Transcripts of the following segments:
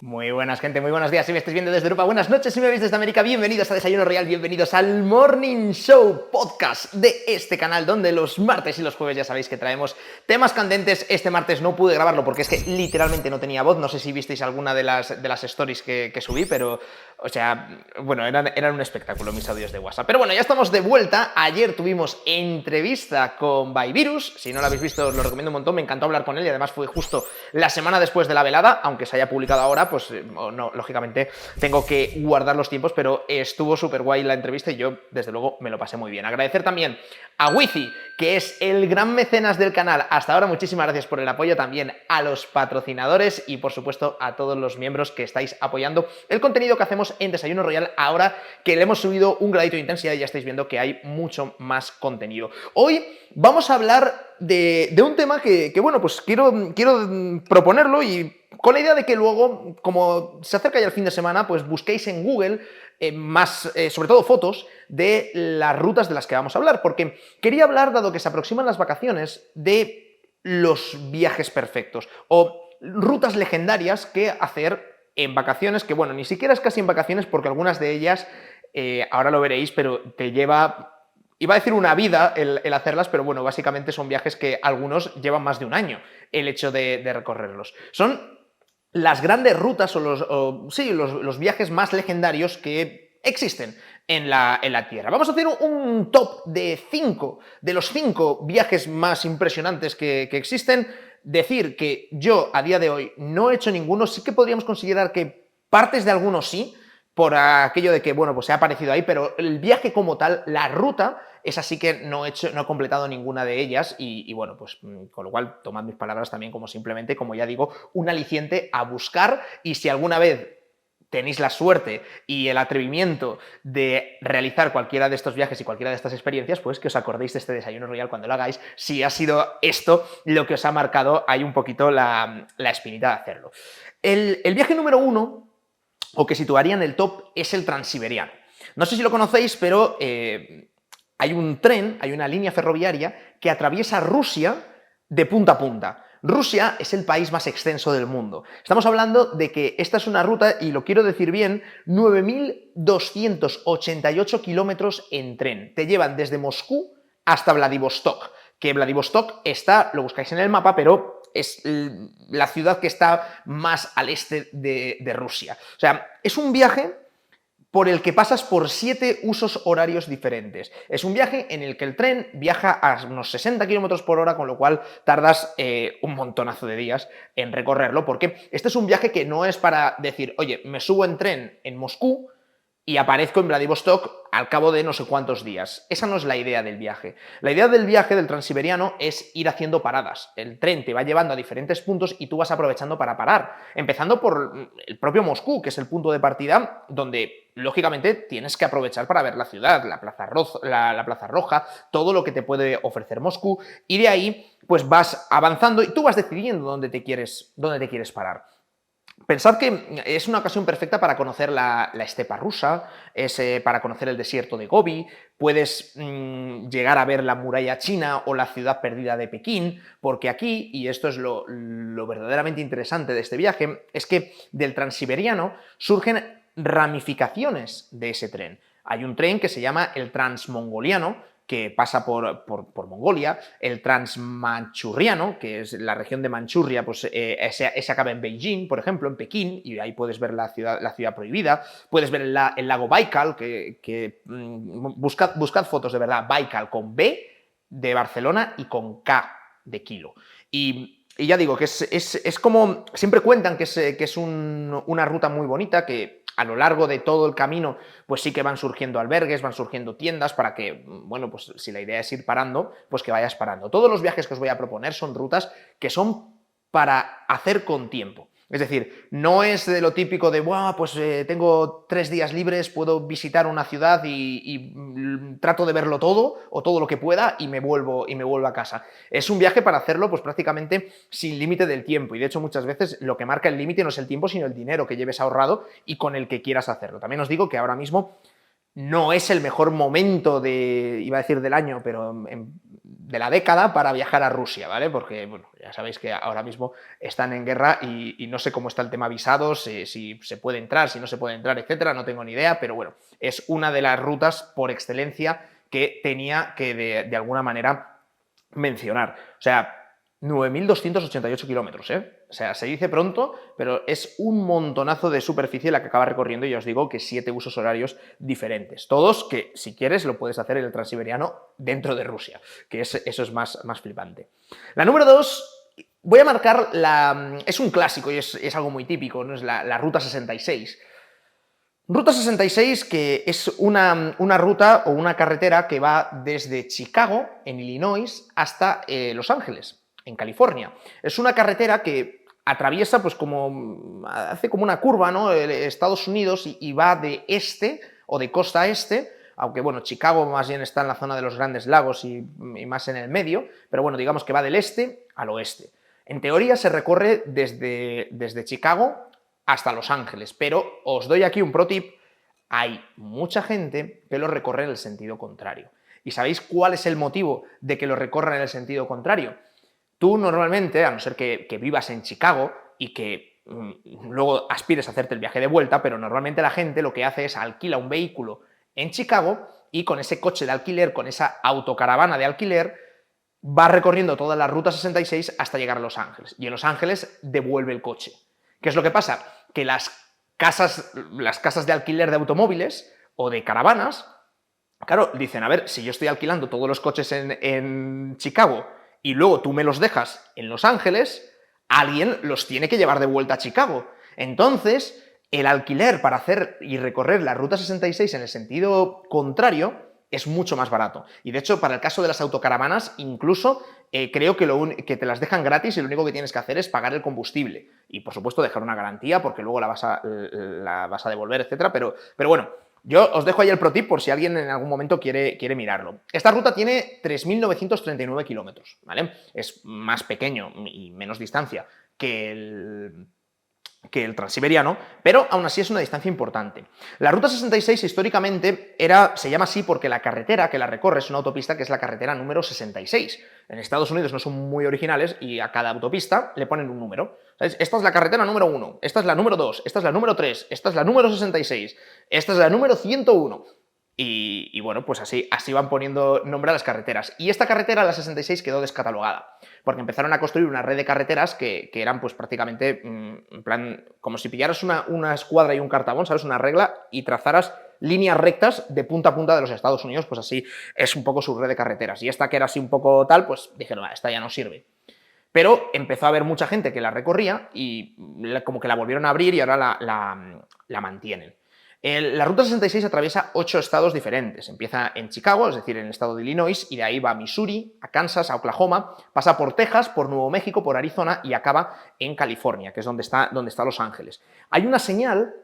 Muy buenas, gente, muy buenos días. Si me estáis viendo desde Europa, buenas noches. Si me veis desde América, bienvenidos a Desayuno Real, bienvenidos al Morning Show podcast de este canal, donde los martes y los jueves ya sabéis que traemos temas candentes. Este martes no pude grabarlo porque es que literalmente no tenía voz. No sé si visteis alguna de las stories que subí, pero, o sea, bueno, eran un espectáculo mis audios de WhatsApp. Pero bueno, ya estamos de vuelta. Ayer tuvimos entrevista con Byvirus. Si no lo habéis visto, os lo recomiendo un montón. Me encantó hablar con él y además fue justo la semana después de la velada, aunque se haya publicado ahora, pues no, lógicamente tengo que guardar los tiempos, pero estuvo súper guay la entrevista y yo, desde luego, me lo pasé muy bien. Agradecer también a Wifi, que es el gran mecenas del canal. Hasta ahora, muchísimas gracias por el apoyo, también a los patrocinadores y, por supuesto, a todos los miembros que estáis apoyando el contenido que hacemos en Desayuno Royal, ahora que le hemos subido un gradito de intensidad y ya estáis viendo que hay mucho más contenido. Hoy vamos a hablar de un tema que bueno, pues quiero proponerlo y con la idea de que luego, como se acerca ya el fin de semana, pues busquéis en Google sobre todo fotos de las rutas de las que vamos a hablar, porque quería hablar, dado que se aproximan las vacaciones, de los viajes perfectos o rutas legendarias que hacer en vacaciones, que bueno, ni siquiera es casi en vacaciones porque algunas de ellas, ahora lo veréis, pero te lleva... Iba a decir una vida el hacerlas, pero bueno, básicamente son viajes que algunos llevan más de un año el hecho de recorrerlos. Son las grandes rutas los viajes más legendarios que existen en la Tierra. Vamos a hacer un top de 5, de los 5 viajes más impresionantes que existen. Decir que yo a día de hoy no he hecho ninguno, sí que podríamos considerar que partes de algunos sí, por aquello de que, bueno, pues se ha aparecido ahí, pero el viaje como tal, la ruta, es así que no he completado ninguna de ellas y bueno, pues con lo cual tomad mis palabras también como simplemente, como ya digo, un aliciente a buscar y si alguna vez tenéis la suerte y el atrevimiento de realizar cualquiera de estos viajes y cualquiera de estas experiencias, pues que os acordéis de este Desayuno Royal cuando lo hagáis, si ha sido esto lo que os ha marcado ahí un poquito la espinita de hacerlo. El viaje número 1, o que situaría en el top, es el Transiberiano. No sé si lo conocéis, pero hay un tren, hay una línea ferroviaria que atraviesa Rusia de punta a punta. Rusia es el país más extenso del mundo. Estamos hablando de que esta es una ruta, y lo quiero decir bien, 9.288 kilómetros en tren. Te llevan desde Moscú hasta Vladivostok, que Vladivostok está, lo buscáis en el mapa, pero es la ciudad que está más al este de Rusia. O sea, es un viaje por el que pasas por 7 usos horarios diferentes. Es un viaje en el que el tren viaja a unos 60 km por hora, con lo cual tardas un montonazo de días en recorrerlo, porque este es un viaje que no es para decir, oye, me subo en tren en Moscú y aparezco en Vladivostok al cabo de no sé cuántos días. Esa no es la idea del viaje. La idea del viaje del transiberiano es ir haciendo paradas. El tren te va llevando a diferentes puntos y tú vas aprovechando para parar. Empezando por el propio Moscú, que es el punto de partida donde, lógicamente, tienes que aprovechar para ver la ciudad, la Plaza Roja, todo lo que te puede ofrecer Moscú. Y de ahí, pues vas avanzando y tú vas decidiendo dónde te quieres parar. Pensad que es una ocasión perfecta para conocer la estepa rusa, para conocer el desierto de Gobi, puedes llegar a ver la muralla china o la ciudad perdida de Pekín, porque aquí, y esto es lo verdaderamente interesante de este viaje, es que del transiberiano surgen ramificaciones de ese tren. Hay un tren que se llama el transmongoliano, que pasa por Mongolia, el transmanchurriano, que es la región de Manchuria, pues ese acaba en Beijing, por ejemplo, en Pekín, y ahí puedes ver la ciudad prohibida, puedes ver el lago Baikal, buscad fotos de verdad, Baikal con B de Barcelona y con K de kilo. Y ya digo, que es como, siempre cuentan que es una ruta muy bonita, que a lo largo de todo el camino, pues sí que van surgiendo albergues, van surgiendo tiendas para que, bueno, pues si la idea es ir parando, pues que vayas parando. Todos los viajes que os voy a proponer son rutas que son para hacer con tiempo. Es decir, no es de lo típico de, buah, pues tengo 3 días libres, puedo visitar una ciudad y trato de verlo todo, o todo lo que pueda, y me vuelvo a casa. Es un viaje para hacerlo, pues prácticamente sin límite del tiempo, y de hecho muchas veces lo que marca el límite no es el tiempo, sino el dinero que lleves ahorrado y con el que quieras hacerlo. También os digo que ahora mismo no es el mejor momento iba a decir del año, pero de la década para viajar a Rusia, ¿vale? Porque, bueno, ya sabéis que ahora mismo están en guerra y no sé cómo está el tema visados, si se puede entrar, si no se puede entrar, etcétera, no tengo ni idea, pero bueno, es una de las rutas por excelencia que tenía que de alguna manera mencionar. O sea, 9.288 kilómetros, ¿eh? O sea, se dice pronto, pero es un montonazo de superficie la que acaba recorriendo y ya os digo que 7 usos horarios diferentes. Todos que, si quieres, lo puedes hacer en el transiberiano dentro de Rusia, que eso es más flipante. La número 2, voy a marcar la... Es un clásico y es algo muy típico, ¿no? Es la Ruta 66. Ruta 66, que es una ruta o una carretera que va desde Chicago, en Illinois, hasta Los Ángeles, en California. Es una carretera que atraviesa, pues hace como una curva, ¿no? Estados Unidos y va de este o de costa a este, aunque bueno, Chicago más bien está en la zona de los Grandes Lagos y más en el medio, pero bueno, digamos que va del este al oeste. En teoría se recorre desde Chicago hasta Los Ángeles, pero os doy aquí un pro tip: hay mucha gente que lo recorre en el sentido contrario. ¿Y sabéis cuál es el motivo de que lo recorran en el sentido contrario? Tú normalmente, a no ser que vivas en Chicago y que luego aspires a hacerte el viaje de vuelta, pero normalmente la gente lo que hace es alquila un vehículo en Chicago y con ese coche de alquiler, con esa autocaravana de alquiler, va recorriendo toda la Ruta 66 hasta llegar a Los Ángeles. Y en Los Ángeles devuelve el coche. ¿Qué es lo que pasa? Que las casas de alquiler de automóviles o de caravanas, claro, dicen, a ver, si yo estoy alquilando todos los coches en Chicago y luego tú me los dejas en Los Ángeles, alguien los tiene que llevar de vuelta a Chicago. Entonces, el alquiler para hacer y recorrer la Ruta 66 en el sentido contrario es mucho más barato. Y de hecho, para el caso de las autocaravanas, incluso creo que te las dejan gratis y lo único que tienes que hacer es pagar el combustible. Y por supuesto dejar una garantía porque luego la vas a devolver, etcétera. Pero bueno, yo os dejo ahí el pro tip por si alguien en algún momento quiere mirarlo. Esta ruta tiene 3.939 kilómetros, ¿vale? Es más pequeño y menos distancia que el transiberiano, pero aún así es una distancia importante. La Ruta 66 históricamente se llama así porque la carretera que la recorre es una autopista que es la carretera número 66. En Estados Unidos no son muy originales y a cada autopista le ponen un número. ¿Sabes? Esta es la carretera número 1, esta es la número 2, esta es la número 3, esta es la número 66, esta es la número 101. Y bueno, pues así van poniendo nombre a las carreteras. Y esta carretera, la 66, quedó descatalogada, porque empezaron a construir una red de carreteras que eran pues prácticamente, en plan, como si pillaras una escuadra y un cartabón, ¿sabes? Una regla, y trazaras líneas rectas de punta a punta de los Estados Unidos, pues así es un poco su red de carreteras. Y esta que era así un poco tal, pues dijeron, esta ya no sirve. Pero empezó a haber mucha gente que la recorría y como que la volvieron a abrir y ahora la mantienen. La Ruta 66 atraviesa 8 estados diferentes. Empieza en Chicago, es decir, en el estado de Illinois, y de ahí va a Missouri, a Kansas, a Oklahoma, pasa por Texas, por Nuevo México, por Arizona y acaba en California, que es donde está Los Ángeles. Hay una señal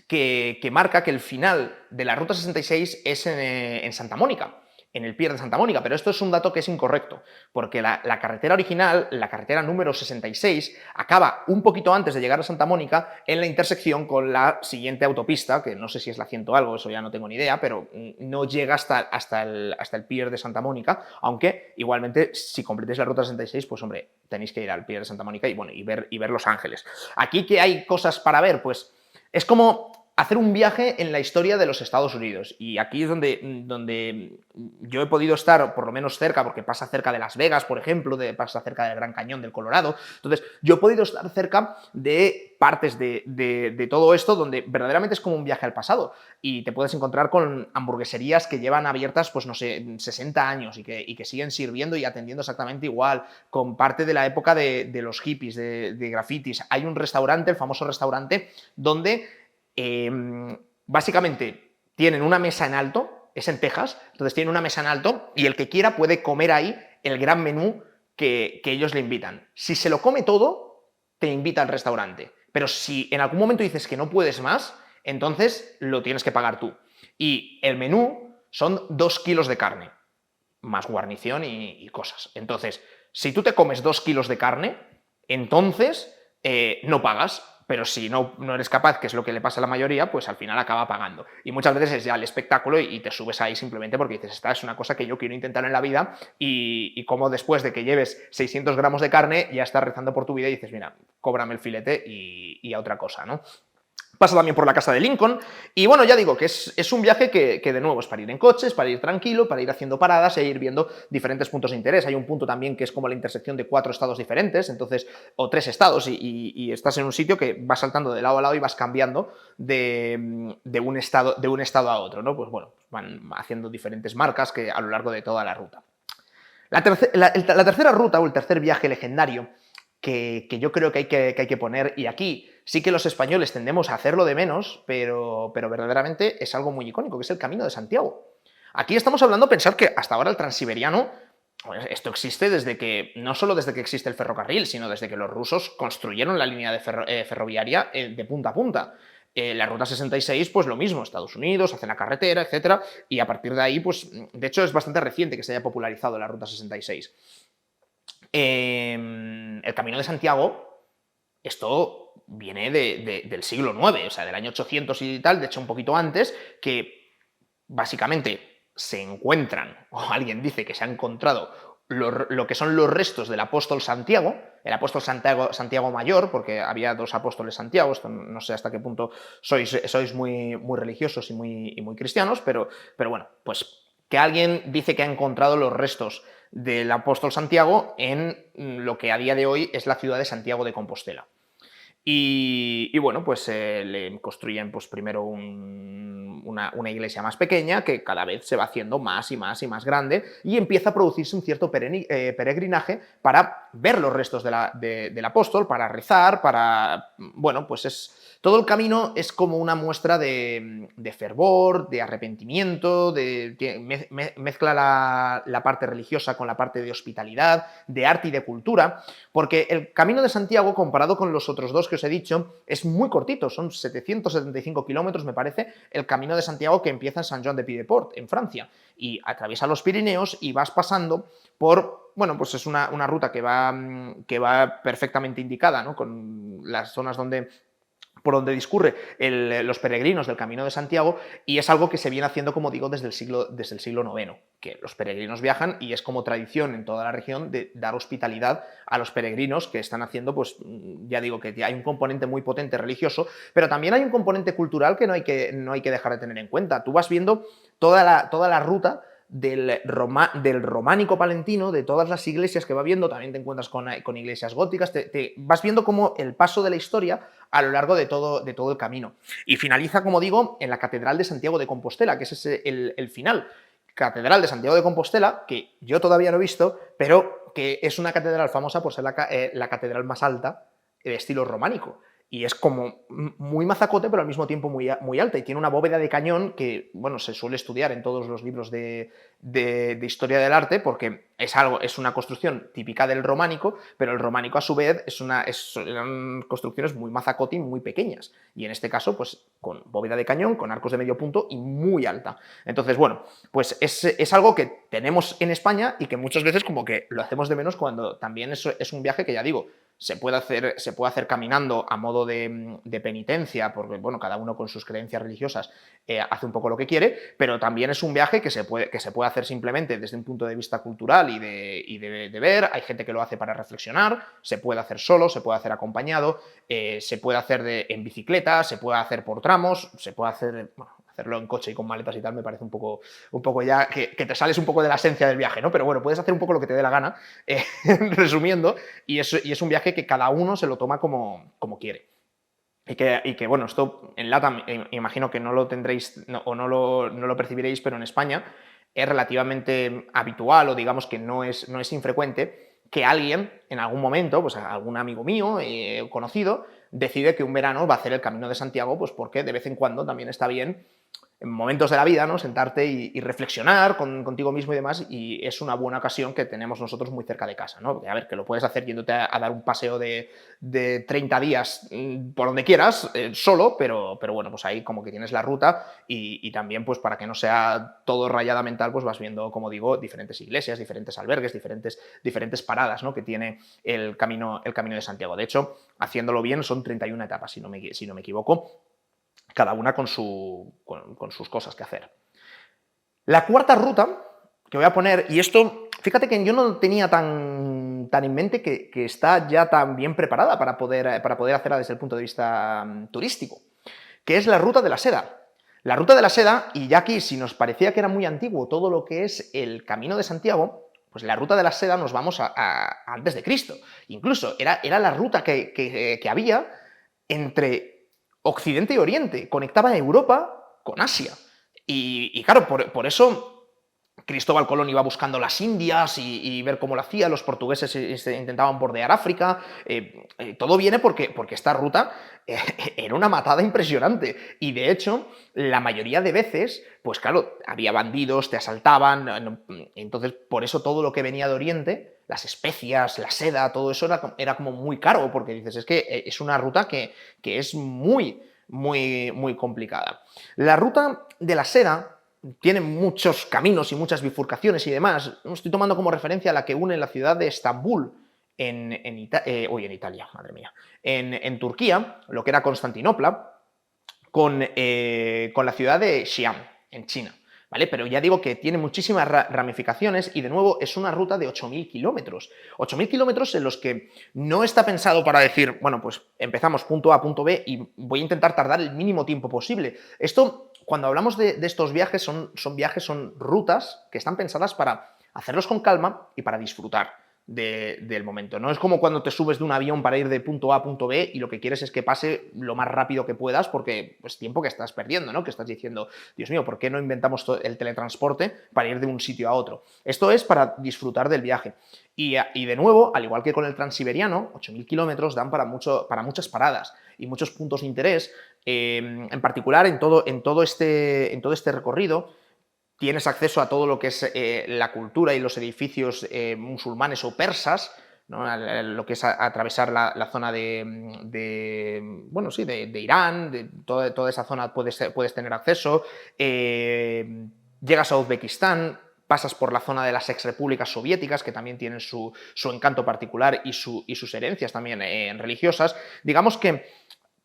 que marca que el final de la Ruta 66 es en Santa Mónica, en el Pier de Santa Mónica, pero esto es un dato que es incorrecto, porque la carretera original, la carretera número 66, acaba un poquito antes de llegar a Santa Mónica en la intersección con la siguiente autopista, que no sé si es la 100 algo, eso ya no tengo ni idea, pero no llega hasta el Pier de Santa Mónica, aunque igualmente si completéis la Ruta 66, pues hombre, tenéis que ir al Pier de Santa Mónica y ver Los Ángeles. Aquí, ¿qué hay cosas para ver? Pues es como hacer un viaje en la historia de los Estados Unidos, y aquí es donde yo he podido estar por lo menos cerca, porque pasa cerca de Las Vegas, por ejemplo, pasa cerca del Gran Cañón del Colorado. Entonces yo he podido estar cerca de partes de todo esto donde verdaderamente es como un viaje al pasado, y te puedes encontrar con hamburgueserías que llevan abiertas, pues no sé, 60 años y que siguen sirviendo y atendiendo exactamente igual, con parte de la época de los hippies, de grafitis. Hay un restaurante, el famoso restaurante, donde básicamente tienen una mesa en alto, es en Texas, entonces tienen una mesa en alto y el que quiera puede comer ahí el gran menú que ellos le invitan. Si se lo come todo, te invita al restaurante, pero si en algún momento dices que no puedes más, entonces lo tienes que pagar tú. Y el menú son 2 kilos de carne, más guarnición y cosas. Entonces, si tú te comes 2 kilos de carne, entonces no pagas, pero si no eres capaz, que es lo que le pasa a la mayoría, pues al final acaba pagando. Y muchas veces es ya el espectáculo y te subes ahí simplemente porque dices, esta es una cosa que yo quiero intentar en la vida y como después de que lleves 600 gramos de carne ya estás rezando por tu vida y dices, mira, cóbrame el filete y a otra cosa, ¿no? Pasa también por la casa de Lincoln y bueno, ya digo que es un viaje que de nuevo es para ir en coches, para ir tranquilo, para ir haciendo paradas e ir viendo diferentes puntos de interés. Hay un punto también que es como la intersección de 4 estados diferentes, entonces, o 3 estados y estás en un sitio que vas saltando de lado a lado y vas cambiando de un estado a otro, ¿no? Pues bueno, van haciendo diferentes marcas que a lo largo de toda la ruta. La tercera ruta o el tercer viaje legendario que yo creo que hay que poner, y aquí sí que los españoles tendemos a hacerlo de menos, pero verdaderamente es algo muy icónico, que es el Camino de Santiago. Aquí estamos hablando, pensar que hasta ahora el transiberiano, pues esto existe desde que, no solo desde que existe el ferrocarril, sino desde que los rusos construyeron la línea ferroviaria de punta a punta. La Ruta 66, pues lo mismo, Estados Unidos, hacen la carretera, etcétera, y a partir de ahí, pues, de hecho es bastante reciente que se haya popularizado la Ruta 66. El Camino de Santiago, esto viene del siglo IX, o sea, del año 800 y tal, de hecho un poquito antes, que básicamente se encuentran, o alguien dice que se ha encontrado lo que son los restos del apóstol Santiago, el apóstol Santiago Mayor, porque había 2 apóstoles Santiago, esto no sé hasta qué punto sois muy religiosos y muy cristianos, pero bueno, pues que alguien dice que ha encontrado los restos del apóstol Santiago en lo que a día de hoy es la ciudad de Santiago de Compostela. Y bueno, pues le construyen pues primero una iglesia más pequeña que cada vez se va haciendo más y más y más grande y empieza a producirse un cierto peregrinaje para ver los restos del apóstol, para rezar, para... Bueno, pues todo el camino es como una muestra de fervor, de arrepentimiento, mezcla la parte religiosa con la parte de hospitalidad, de arte y de cultura, porque el Camino de Santiago, comparado con los otros 2 que os he dicho, es muy cortito, son 775 kilómetros, me parece, el Camino de Santiago que empieza en Saint-Jean-de-Pied-de-Port, en Francia, y atraviesa los Pirineos y vas pasando por... Bueno, pues es una ruta que va perfectamente indicada, ¿no? Con las zonas por donde discurre los peregrinos del Camino de Santiago, y es algo que se viene haciendo, como digo, desde el siglo IX, que los peregrinos viajan y es como tradición en toda la región de dar hospitalidad a los peregrinos que están haciendo, pues ya digo que hay un componente muy potente religioso, pero también hay un componente cultural que no hay que dejar de tener en cuenta. Tú vas viendo toda la ruta del románico palentino, de todas las iglesias que va viendo, también te encuentras con iglesias góticas, te vas viendo como el paso de la historia a lo largo de todo el camino. Y finaliza, como digo, en la Catedral de Santiago de Compostela, que es el final. Catedral de Santiago de Compostela, que yo todavía no he visto, pero que es una catedral famosa por ser la catedral más alta de estilo románico. Y es como muy mazacote, pero al mismo tiempo muy alta. Y tiene una bóveda de cañón que, bueno, se suele estudiar en todos los libros de historia del arte, porque es una construcción típica del románico, pero el románico a su vez eran construcciones muy mazacote y muy pequeñas. Y en este caso, pues con bóveda de cañón, con arcos de medio punto y muy alta. Entonces, bueno, pues es algo que tenemos en España y que muchas veces como que lo hacemos de menos cuando también es un viaje que, ya digo, se puede hacer caminando a modo de penitencia, porque bueno, cada uno con sus creencias religiosas hace un poco lo que quiere, pero también es un viaje que se puede hacer simplemente desde un punto de vista cultural y de ver. Hay gente que lo hace para reflexionar, se puede hacer solo, se puede hacer acompañado, se puede hacer en bicicleta, se puede hacer por tramos, se puede hacer... Bueno, hacerlo en coche y con maletas y tal me parece un poco ya que te sales un poco de la esencia del viaje, ¿no? Pero bueno, puedes hacer un poco lo que te dé la gana, resumiendo, y es un viaje que cada uno se lo toma como quiere. Y que, bueno, esto en LATAM imagino que no lo tendréis o no lo percibiréis, pero en España es relativamente habitual, o digamos que no es infrecuente, que alguien en algún momento, pues algún amigo mío conocido, decide que un verano va a hacer el Camino de Santiago, pues porque de vez en cuando también está bien en momentos de la vida, ¿no? Sentarte y reflexionar contigo mismo y demás, y es una buena ocasión que tenemos nosotros muy cerca de casa, ¿no? Porque, a ver, que lo puedes hacer yéndote a dar un paseo de 30 días por donde quieras, solo, pero bueno, pues ahí como que tienes la ruta y también pues para que no sea todo rayada mental, pues vas viendo, como digo, diferentes iglesias, diferentes albergues, diferentes paradas, ¿no? Que tiene el camino de Santiago. De hecho, haciéndolo bien son 31 etapas, si no me equivoco, cada una con sus cosas que hacer. La cuarta ruta que voy a poner, y esto, fíjate que yo no tenía tan en mente que está ya tan bien preparada para poder hacerla desde el punto de vista turístico, que es la Ruta de la Seda. La Ruta de la Seda, y ya aquí, si nos parecía que era muy antiguo todo lo que es el Camino de Santiago, pues la Ruta de la Seda nos vamos a antes de Cristo. Incluso era la ruta que había entre Occidente y Oriente, conectaba Europa con Asia. Y claro, por eso Cristóbal Colón iba buscando las Indias y ver cómo lo hacía, los portugueses intentaban bordear África, todo viene porque esta ruta era una matada impresionante y de hecho la mayoría de veces, pues claro, había bandidos, te asaltaban, entonces por eso todo lo que venía de Oriente, las especias, la seda, todo eso era como muy caro, porque dices, es que es una ruta que es muy complicada. La ruta de la seda tiene muchos caminos y muchas bifurcaciones y demás. Estoy tomando como referencia la que une la ciudad de Estambul en Italia, madre mía, en Turquía, lo que era Constantinopla, con la ciudad de Xi'an, en China. ¿Vale? Pero ya digo que tiene muchísimas ramificaciones y de nuevo es una ruta de 8.000 kilómetros. 8.000 kilómetros en los que no está pensado para decir, bueno, pues empezamos punto A, punto B y voy a intentar tardar el mínimo tiempo posible. Esto, cuando hablamos de estos viajes, son rutas que están pensadas para hacerlos con calma y para disfrutar del momento. No es como cuando te subes de un avión para ir de punto A a punto B y lo que quieres es que pase lo más rápido que puedas porque es tiempo que estás perdiendo, ¿no? Que estás diciendo, Dios mío, ¿por qué no inventamos el teletransporte para ir de un sitio a otro? Esto es para disfrutar del viaje. Y de nuevo, al igual que con el Transiberiano, 8.000 kilómetros dan para muchas paradas y muchos puntos de interés. En particular, en todo este recorrido, tienes acceso a todo lo que es la cultura y los edificios musulmanes o persas, ¿no? Lo que es atravesar la zona de Irán, de toda esa zona puedes tener acceso. Llegas a Uzbekistán, pasas por la zona de las exrepúblicas soviéticas, que también tienen su encanto particular y sus herencias también religiosas. Digamos que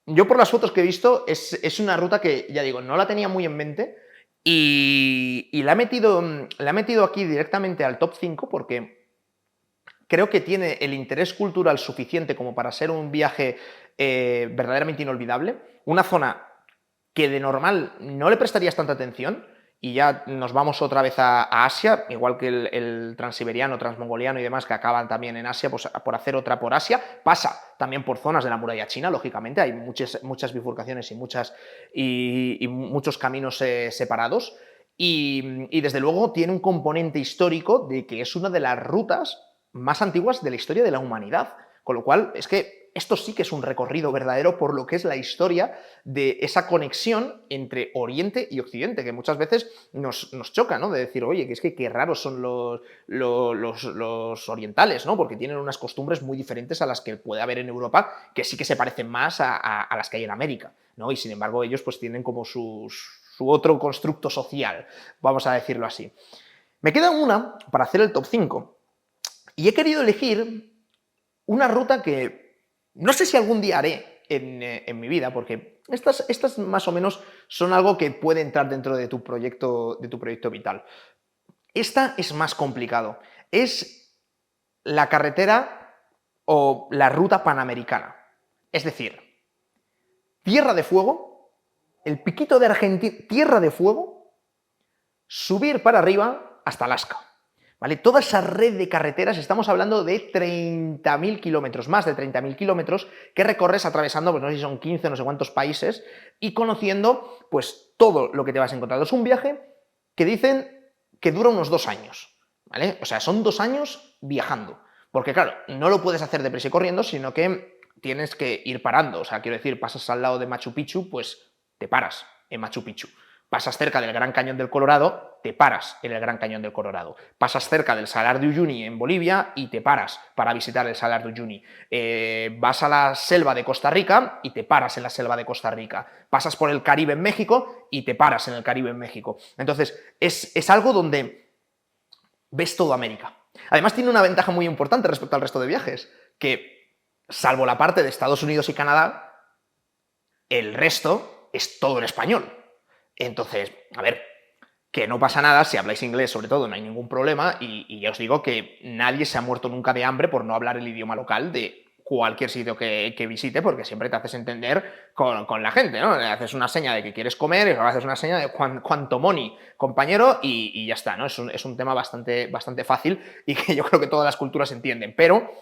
yo, por las fotos que he visto, es una ruta que, ya digo, no la tenía muy en mente, y la he metido aquí directamente al top 5 porque creo que tiene el interés cultural suficiente como para ser un viaje verdaderamente inolvidable. Una zona que de normal no le prestarías tanta atención, y ya nos vamos otra vez a Asia, igual que el transiberiano, transmongoliano y demás que acaban también en Asia, pues por hacer otra por Asia, pasa también por zonas de la muralla china, lógicamente, hay muchas bifurcaciones y muchos caminos separados, y desde luego tiene un componente histórico de que es una de las rutas más antiguas de la historia de la humanidad, con lo cual es que esto sí que es un recorrido verdadero por lo que es la historia de esa conexión entre Oriente y Occidente, que muchas veces nos choca, ¿no? De decir, oye, que es que qué raros son los orientales, ¿no? Porque tienen unas costumbres muy diferentes a las que puede haber en Europa, que sí que se parecen más a las que hay en América, ¿no? Y sin embargo ellos pues tienen como su otro constructo social, vamos a decirlo así. Me queda una para hacer el top 5 y he querido elegir una ruta que no sé si algún día haré en mi vida, porque estas más o menos son algo que puede entrar dentro de tu proyecto vital. Esta es más complicado. Es la carretera o la ruta panamericana. Es decir, Tierra de Fuego, el piquito de Argentina, Tierra de Fuego, subir para arriba hasta Alaska. ¿Vale? Toda esa red de carreteras, estamos hablando de 30.000 kilómetros, más de 30.000 kilómetros, que recorres atravesando, pues no sé si son 15, no sé cuántos países, y conociendo pues todo lo que te vas a encontrar. Es un viaje que dicen que dura unos 2 años, ¿vale? O sea, son 2 años viajando, porque claro, no lo puedes hacer deprisa y corriendo, sino que tienes que ir parando, o sea, quiero decir, pasas al lado de Machu Picchu, pues te paras en Machu Picchu. Pasas cerca del Gran Cañón del Colorado, te paras en el Gran Cañón del Colorado. Pasas cerca del Salar de Uyuni en Bolivia y te paras para visitar el Salar de Uyuni. Vas a la selva de Costa Rica y te paras en la selva de Costa Rica. Pasas por el Caribe en México y te paras en el Caribe en México. Entonces, es algo donde ves toda América. Además, tiene una ventaja muy importante respecto al resto de viajes, que, salvo la parte de Estados Unidos y Canadá, el resto es todo en español. Entonces, a ver, que no pasa nada, si habláis inglés sobre todo no hay ningún problema y ya os digo que nadie se ha muerto nunca de hambre por no hablar el idioma local de cualquier sitio que visite, porque siempre te haces entender con la gente, ¿no? Le haces una seña de que quieres comer y luego haces una seña de cuánto money, compañero, y ya está, ¿no? Es un tema bastante fácil y que yo creo que todas las culturas entienden, pero,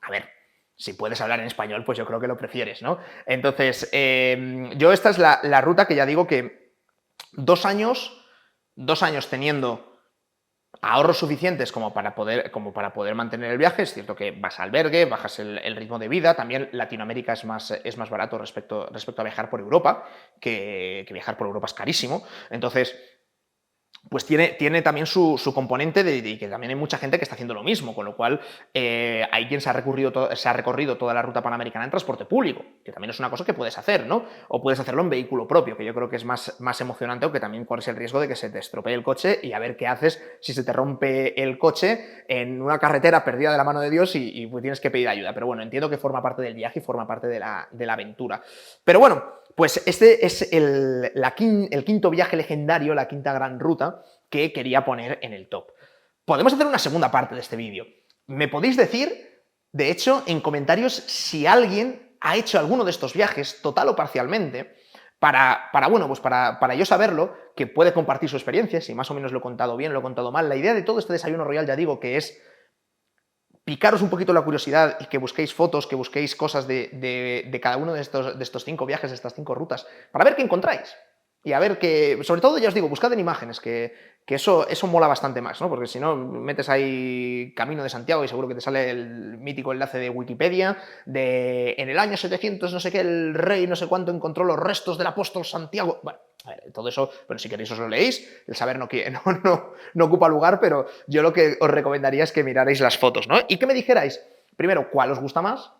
a ver, si puedes hablar en español, pues yo creo que lo prefieres, ¿no? Entonces, yo esta es la ruta que ya digo que 2 años teniendo ahorros suficientes como para poder mantener el viaje. Es cierto que vas a albergue, bajas el ritmo de vida. También Latinoamérica es más barato respecto a viajar por Europa, que viajar por Europa es carísimo. Entonces, pues tiene también su componente de que también hay mucha gente que está haciendo lo mismo, con lo cual hay quien se ha recorrido toda la ruta panamericana en transporte público, que también es una cosa que puedes hacer, ¿no? O puedes hacerlo en vehículo propio, que yo creo que es más emocionante, aunque también corres el riesgo de que se te estropee el coche y a ver qué haces si se te rompe el coche en una carretera perdida de la mano de Dios y pues tienes que pedir ayuda. Pero bueno, entiendo que forma parte del viaje y forma parte de la aventura. Pero bueno, pues este es el quinto viaje legendario, la quinta gran ruta que quería poner en el top. Podemos hacer una segunda parte de este vídeo. Me podéis decir, de hecho, en comentarios si alguien ha hecho alguno de estos viajes, total o parcialmente, para yo saberlo, que puede compartir su experiencia, si más o menos lo he contado bien, lo he contado mal. La idea de todo este desayuno royal, ya digo, que es picaros un poquito la curiosidad y que busquéis fotos, que busquéis cosas de cada uno de estos 5 viajes, de estas 5 rutas, para ver qué encontráis. Y a ver que, sobre todo, ya os digo, buscad en imágenes, que eso mola bastante más, ¿no? Porque si no, metes ahí Camino de Santiago y seguro que te sale el mítico enlace de Wikipedia de en el año 700 no sé qué, el rey no sé cuánto encontró los restos del apóstol Santiago. Bueno, a ver, todo eso, pero si queréis os lo leéis, el saber no ocupa lugar, pero yo lo que os recomendaría es que mirarais las fotos, ¿no? Y que me dijerais, primero, cuál os gusta más,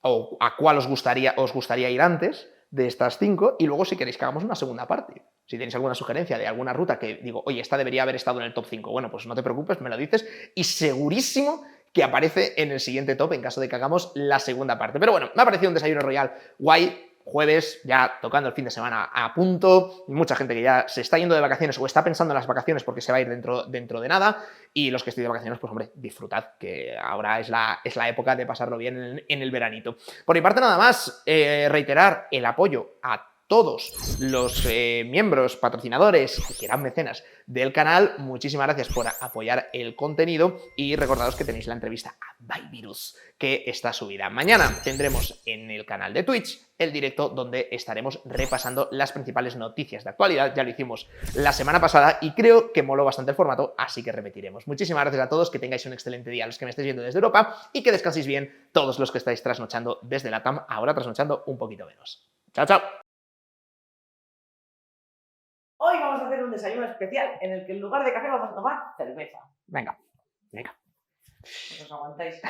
o a cuál os gustaría ir antes de estas 5, y luego si queréis que hagamos una segunda parte. Si tenéis alguna sugerencia de alguna ruta que digo, oye, esta debería haber estado en el top 5, bueno, pues no te preocupes, me lo dices, y segurísimo que aparece en el siguiente top en caso de que hagamos la segunda parte. Pero bueno, me ha parecido un desayuno royal guay, jueves, ya tocando el fin de semana a punto, mucha gente que ya se está yendo de vacaciones o está pensando en las vacaciones porque se va a ir dentro de nada, y los que estoy de vacaciones, pues hombre, disfrutad, que ahora es la época de pasarlo bien en el veranito. Por mi parte nada más, reiterar el apoyo a todos los miembros, patrocinadores que eran mecenas del canal. Muchísimas gracias por apoyar el contenido y recordaros que tenéis la entrevista a Byvirus, que está subida. Mañana tendremos en el canal de Twitch el directo donde estaremos repasando las principales noticias de actualidad. Ya lo hicimos la semana pasada y creo que moló bastante el formato, así que repetiremos. Muchísimas gracias a todos, que tengáis un excelente día a los que me estáis viendo desde Europa y que descanséis bien todos los que estáis trasnochando desde LATAM, ahora trasnochando un poquito menos. Chao, chao. Hoy vamos a hacer un desayuno especial en el que en lugar de café vamos a tomar cerveza. Venga. Pues os aguantáis.